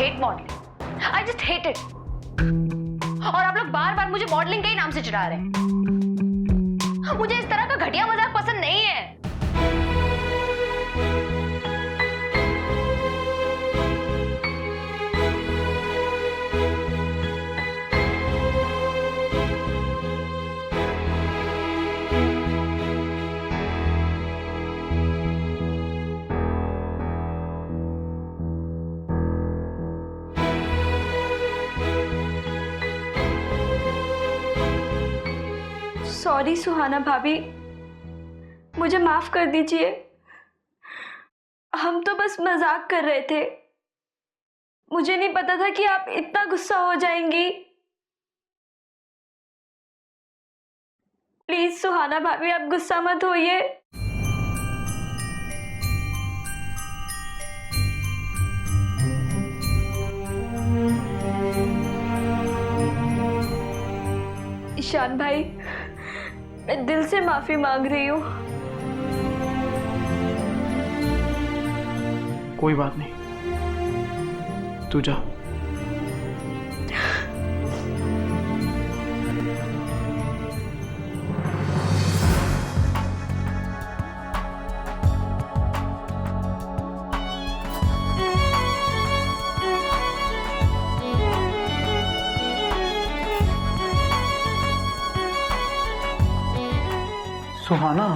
Hate modelling, I just hate it. और आप लोग बार बार मुझे मॉडलिंग के ही नाम से चिढ़ा रहे हैं। मुझे इस तरह का घटिया मजाक पसंद नहीं है। सॉरी सुहाना भाभी, मुझे माफ कर दीजिए। हम तो बस मजाक कर रहे थे। मुझे नहीं पता था कि आप इतना गुस्सा हो जाएंगी। प्लीज सुहाना भाभी, आप गुस्सा मत होइए। ईशान भाई, मैं दिल से माफी मांग रही हूँ। कोई बात नहीं, तू जा। सुहाना,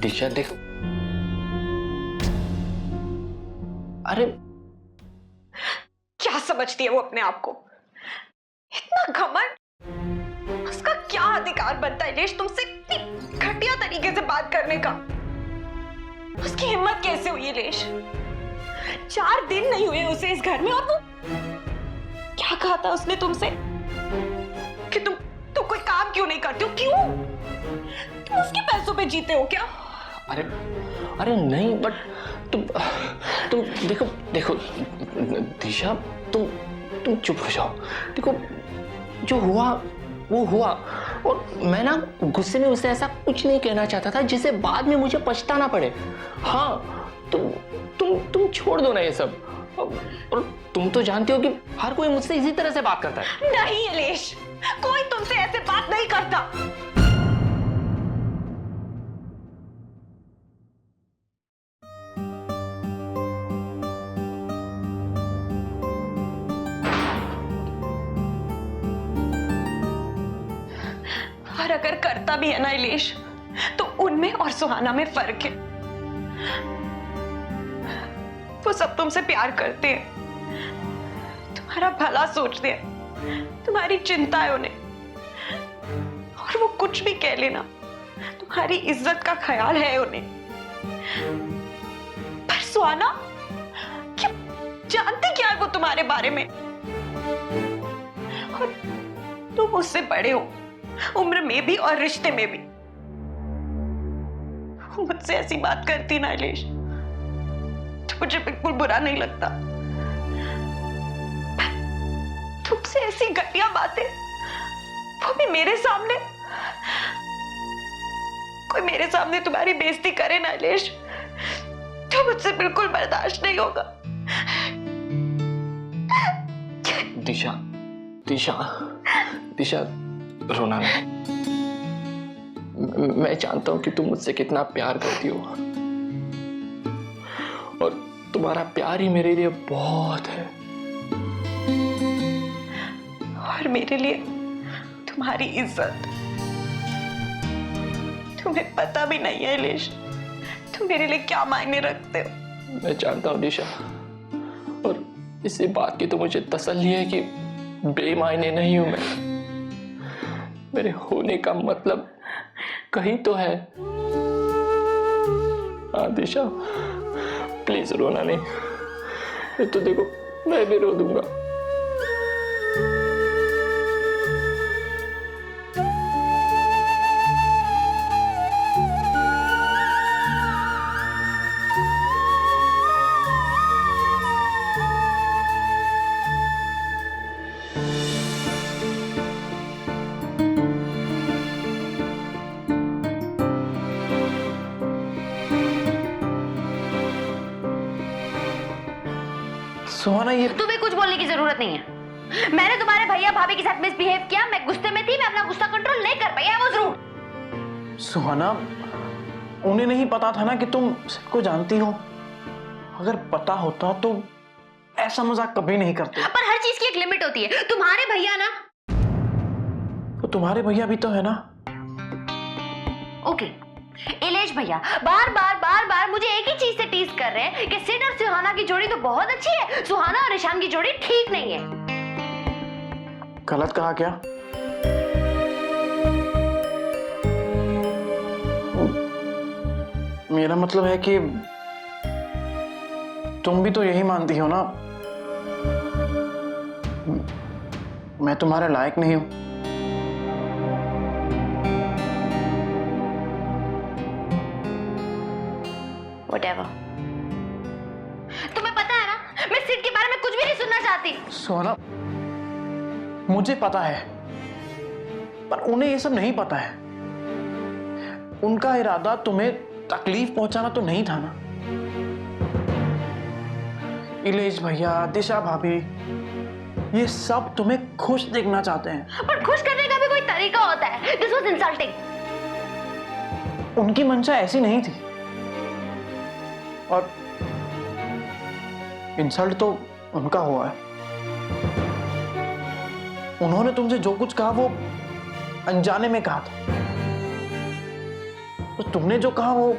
दिशा देख, अरे क्या समझती है वो अपने आप को? इतना घमंड! उसका क्या अधिकार बनता है लेश तुमसे इतनी घटिया तरीके से बात करने का? उसकी हिम्मत कैसे हुई लेश? 4 दिन नहीं हुए उसे इस घर में और वो क्या कहा था उसने तुमसे कि तुम कोई काम क्यों नहीं करते हो? क्यों? तुम उसके पैसों पे जीते हो क्या? अरे नहीं, बट तुम देखो दिशा, तुम चुप हो जाओ। देखो, जो हुआ वो हुआ, और मैं ना गुस्से में उसे ऐसा कुछ नहीं कहना चाहता था जिसे बाद में मुझे पछताना पड़े। हाँ, तुम छोड़ दो ना ये सब। और तुम तो जानती हो कि हर कोई मुझसे इसी तरह से बात करता है। नहीं अलेश, कोई तुमसे ऐसे बात नहीं करता। और अगर करता भी है ना इलेश, तो उनमें और सुहाना में फर्क है। वो सब तुमसे प्यार करते हैं, तुम्हारा भला सोचते हैं, तुम्हारी चिंता है उन्हें, और वो कुछ भी कह लेना, तुम्हारी इज्जत का ख्याल है उन्हें। पर सुहाना, क्या जानते क्या है वो तुम्हारे बारे में? और तुम उससे बड़े हो, उम्र में भी और रिश्ते में भी। मुझसे ऐसी बात करती ना इलेश, तो मुझे बिल्कुल बुरा नहीं लगता। तुमसे ऐसी घटिया बातें, वो भी मेरे सामने। कोई मेरे सामने तुम्हारी बेइज्जती करे ना इलेश, तो मुझसे बिल्कुल बर्दाश्त नहीं होगा। दिशा दिशा दिशा, रोना नहीं। मैं जानता हूं कि तुम मुझसे कितना प्यार करती हो, और तुम्हारा प्यार ही मेरे लिए बहुत है। और मेरे लिए तुम्हारी इज्जत, तुम्हें पता भी नहीं है इलेश, तुम मेरे लिए क्या मायने रखते हो। मैं जानता हूं दिशा, और इसी बात की तो मुझे तसल्ली है कि बेमायने नहीं हूं मैं। मेरे होने का मतलब कहीं तो है। हाँ दिशा, प्लीज रोना नहीं। तो देखो, मैं भी रो दूंगा। सुहाना ये तुम्हें कुछ बोलने की जरूरत नहीं है। मैंने तुम्हारे भैया भाभी के साथ मिसबिहेव किया, मैं गुस्से में थी, मैं अपना गुस्सा कंट्रोल नहीं कर पाई। I was rude. सुहाना, उन्हें नहीं पता था ना कि तुम सिड को जानती हो। अगर पता होता तो ऐसा मजाक कभी नहीं करते। पर हर चीज की एक लिमिट होती है। तुम्हारे भैया ना, तो तुम्हारे भैया भी तो है ना। ओके, इलेश भैया बार बार मुझे एक ही चीज से टीज कर रहे हैं कि सिड और सुहाना की जोड़ी तो बहुत अच्छी है, सुहाना और ईशान की जोड़ी ठीक नहीं है। गलत कहा क्या? मेरा मतलब है कि तुम भी तो यही मानती हो ना, मैं तुम्हारे लायक नहीं हूं। Whatever. तुम्हें पता है ना, मैं सिड के बारे में कुछ भी नहीं सुनना चाहती। सोना, मुझे पता है, पर उन्हें ये सब नहीं पता है। उनका इरादा तुम्हें तकलीफ पहुंचाना तो नहीं था ना। इलेश भैया, दिशा भाभी, ये सब तुम्हें खुश देखना चाहते हैं। पर खुश करने का भी कोई तरीका होता है। This was insulting. उनकी मंशा ऐसी नहीं थी, और इंसल्ट तो उनका हुआ है। उन्होंने तुमसे जो कुछ कहा वो अनजाने में कहा था, तो तुमने जो कहा वो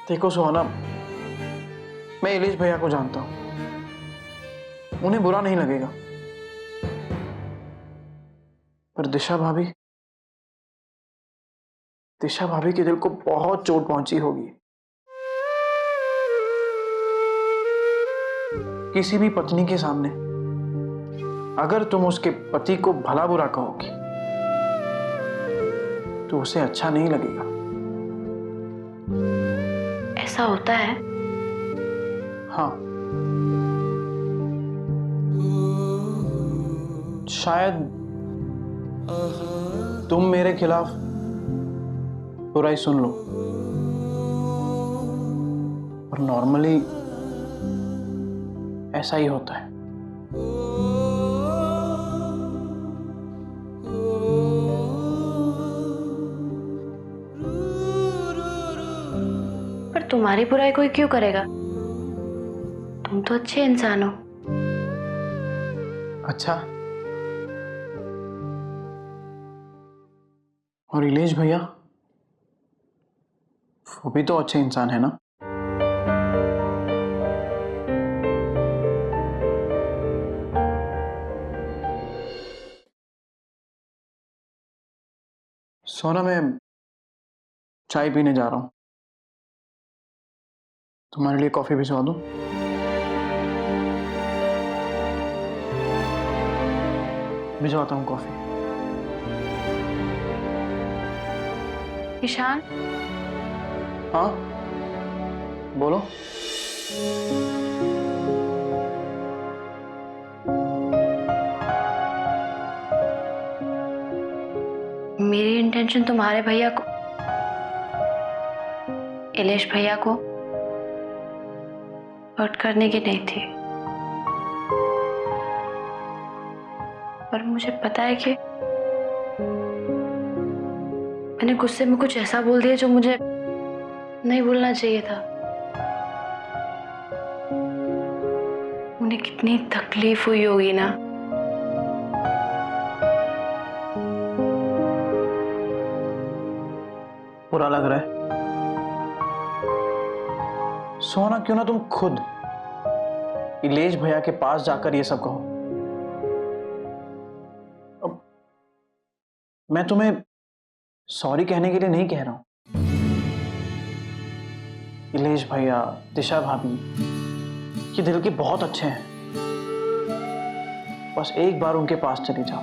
देखो सुहाना, मैं इलेश भैया को जानता हूं, उन्हें बुरा नहीं लगेगा, पर दिशा भाभी के दिल को बहुत चोट पहुंची होगी। किसी भी पत्नी के सामने अगर तुम उसके पति को भला बुरा कहोगी तो उसे अच्छा नहीं लगेगा। ऐसा होता है? हाँ, शायद तुम मेरे खिलाफ बुराई सुन लो, और नॉर्मली ऐसा ही होता है। पर तुम्हारी बुराई कोई क्यों करेगा? तुम तो अच्छे इंसान हो। अच्छा, और इलेश भैया, वो भी तो अच्छे इंसान है ना। सोना, मैं चाय पीने जा रहा हूं, तुम्हारे लिए कॉफी भिजवा दूं? भिजवाता हूं कॉफी। ईशान, हाँ, बोलो। मेरी इंटेंशन तुम्हारे भैया को, इलेश भैया को हर्ट करने की नहीं थी, पर मुझे पता है कि मैंने गुस्से में कुछ ऐसा बोल दिया जो मुझे नहीं बोलना चाहिए था। उन्हें कितनी तकलीफ हुई होगी ना। बुरा लग रहा है? सोना, क्यों ना तुम खुद इलेश भैया के पास जाकर ये सब कहो। अब मैं तुम्हें सॉरी कहने के लिए नहीं कह रहा हूं। इलेश भैया, दिशा भाभी, ये दिल के बहुत अच्छे हैं। बस एक बार उनके पास चले जाओ,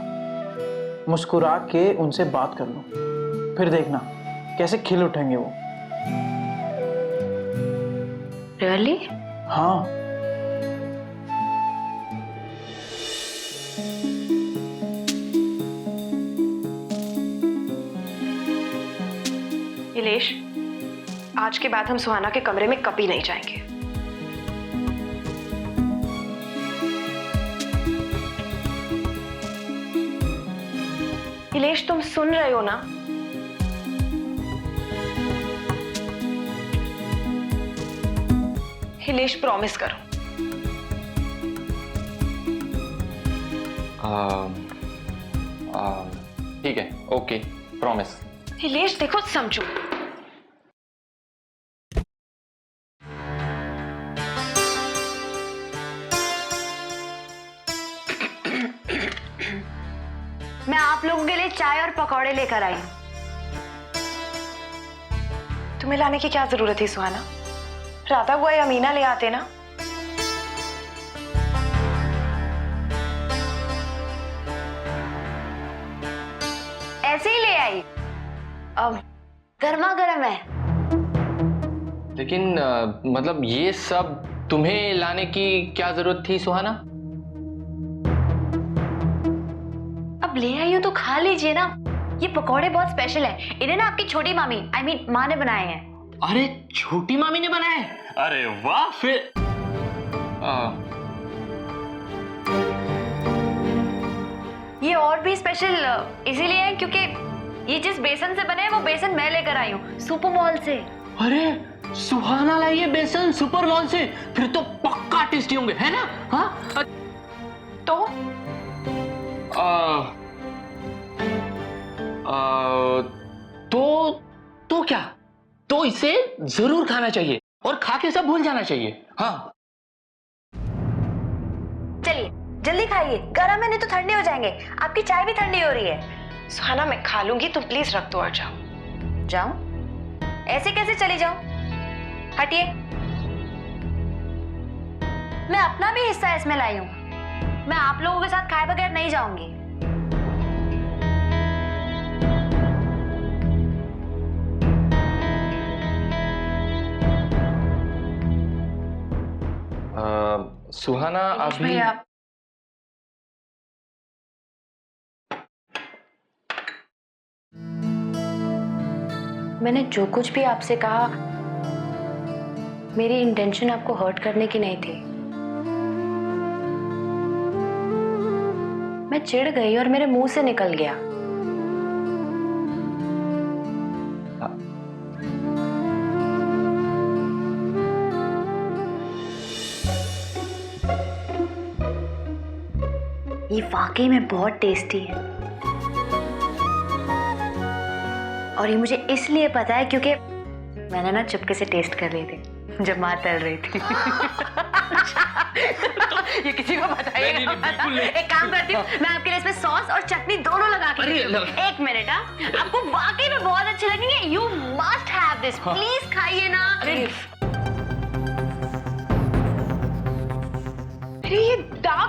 मुस्कुरा के उनसे बात कर लो, फिर देखना कैसे खिल उठेंगे वो। Really? हाँ, इलेश, आज के बाद हम सुहाना के कमरे में कभी नहीं जाएंगे। नीलेश, तुम सुन रहे हो ना? नीलेश, प्रॉमिस करो। ठीक है, ओके, प्रॉमिस। नीलेश देखो, समझो। मैं आप लोगों के लिए चाय और पकौड़े लेकर आई हूं। तुम्हें लाने की क्या जरूरत थी सुहाना? राधा बुआ या मीना ले आते ना। ऐसे ही ले आई। अब गर्मा गर्म है। लेकिन मतलब ये सब तुम्हें लाने की क्या जरूरत थी सुहाना? अब ले आई हूं तो खा लीजिए ना। ये पकौड़े बहुत स्पेशल है। इन्हें ना आपकी छोटी मामी माँ ने बनाए हैं। अरे छोटी मामी ने बनाए? अरे वाह, फिर ये और भी स्पेशल इसीलिए है क्योंकि ये जिस बेसन से बने हैं वो बेसन मैं लेकर आई हूँ सुपर मॉल से। अरे सुहाना लाई है बेसन सुपर मॉल से, फिर तो पक्का टेस्टी होंगे, है ना? हाँ तो तो क्या? तो इसे जरूर खाना चाहिए और खा के सब भूल जाना चाहिए। हाँ चलिए जल्दी खाइए, गरम है नहीं तो ठंडे हो जाएंगे। आपकी चाय भी ठंडी हो रही है। सुहाना, मैं खा लूंगी, तुम प्लीज रख दो और जाओ। जाऊं? ऐसे कैसे चली जाऊं? हटिए। मैं अपना भी हिस्सा इसमें लाई हूं। मैं आप लोगों के साथ खाए बगैर नहीं जाऊंगी। सुहाना अभी भैया, मैंने जो कुछ भी आपसे कहा मेरी इंटेंशन आपको हर्ट करने की नहीं थी। मैं चिढ़ गई और मेरे मुंह से निकल गया। ये वाकई में बहुत टेस्टी है और ये मुझे इसलिए पता है क्योंकि मैंने ना चुपके से टेस्ट कर लिए थे जब माँ तल रही थी। ये किसी को बताइए। एक काम करती हूँ, मैं आपके लिए इसमें सॉस और चटनी दोनों लगा के देती हूँ। एक मिनट। आपको वाकई में बहुत अच्छे लगेंगे। You must have this. Please खाइए ना। अरे ये दाग,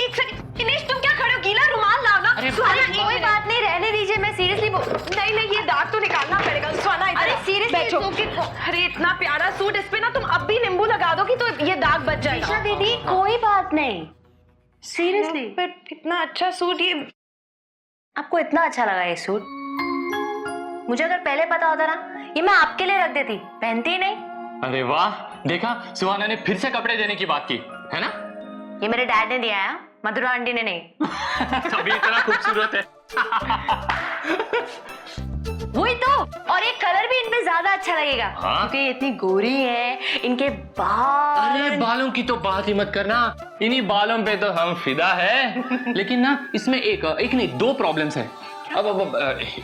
एक सेकंड। दिनेश, तुम क्या खड़े हो? गीला रुमाल लाओ ना। सुहाना, कोई बात नहीं, रहने दीजिए। मैं सीरियसली नहीं, ये दाग तो निकालना पड़ेगा। सुहाना, अरे सीरियसली अरे इतना प्यारा सूट, इस पे ना तुम अब भी नींबू लगा दोगी तो ये दाग बच जाएगा। दिशा दीदी, कोई बात नहीं, सीरियसली। पर इतना अच्छा सूट, ये आपको इतना अच्छा लगा ये सूट? मुझे अगर पहले पता होता ना ये मैं आपके लिए रख देती, पहनती ही नहीं। अरे वाह, देखा सुहाना ने फिर से कपड़े देने की बात की, है ना? ये मेरे डैड ने दिया है, मधुरा आंटी ने नहीं। तभी इतना खूबसूरत है। वही तो। और ये कलर भी इनमें ज्यादा अच्छा लगेगा। हाँ? क्योंकि ये इतनी गोरी है, इनके बाल। अरे बालों की तो बात ही मत करना, इन्हीं बालों पे तो हम फिदा है। लेकिन ना इसमें एक नहीं दो प्रॉब्लम्स है। अब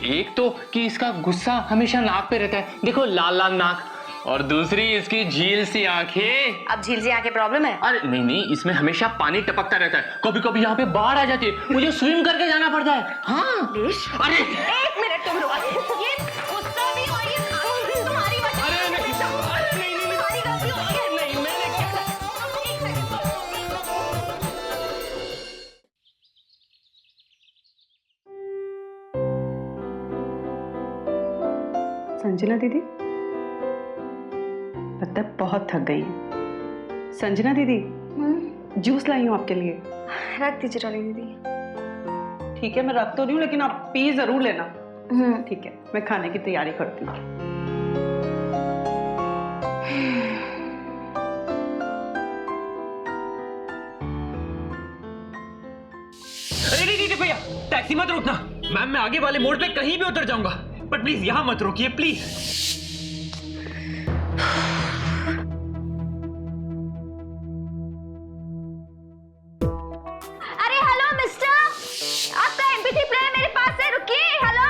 एक तो कि इसका गुस्सा हमेशा नाक पे रहता है, देखो लाल लाल नाक, और दूसरी इसकी झील सी आंखें। अब झील सी आंखें प्रॉब्लम है? अरे नहीं, इसमें हमेशा पानी टपकता रहता है, कभी कभी यहाँ पे बाढ़ आ जाती है, मुझे स्विम करके जाना पड़ता है। हाँ अरे एक मिनट तुम रुको। ये गुस्सा भी और ये खांसी भी तुम्हारी वजह से। अरे नहीं, तुम्हारी गलती होती है। नहीं, मैंने क्या संजना दीदी, लगता है बहुत थक गई हैं। संजना दीदी, जूस लाई हूँ आपके लिए। रख दीजिए रानी दीदी। ठीक है, मैं रख तो रही हूँ लेकिन आप पी जरूर लेना। ठीक है, मैं खाने की तैयारी करती हूँ। टैक्सी मत रोकना मैम, मैं आगे वाले मोड़ पे कहीं भी उतर जाऊंगा, पर प्लीज यहाँ मत रोकिए प्लीज। अरे हेलो मिस्टर, आपका एमपी3 प्लेयर मेरे पास है, रुकिए। हेलो।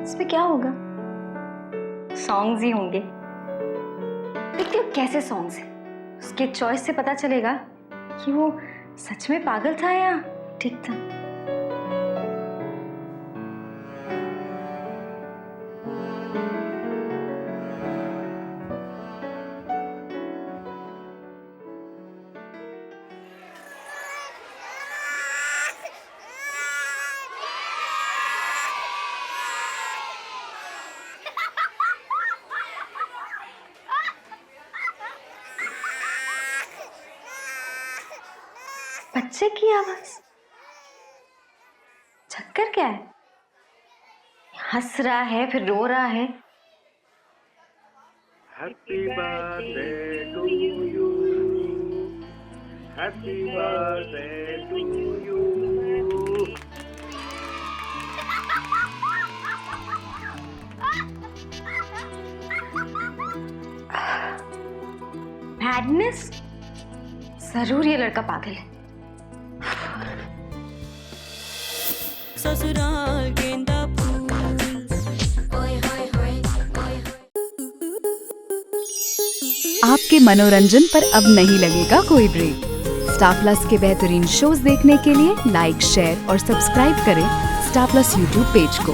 इसमें क्या होगा? सॉन्ग्स ही होंगे। देखती हो कैसे सॉन्ग्स हैं। उसके चॉइस से पता चलेगा कि वो सच में पागल था या ठीक था। बच्चे की आवाज। चक्कर क्या है? हंस रहा है फिर रो रहा है। Happy birthday to you. Happy birthday to you. Madness. जरूर ये लड़का पागल है। ससुराल गेंदा फूल। आपके मनोरंजन पर अब नहीं लगेगा कोई ब्रेक। स्टार प्लस के बेहतरीन शोज देखने के लिए लाइक, शेयर और सब्सक्राइब करें स्टार प्लस यूट्यूब पेज को।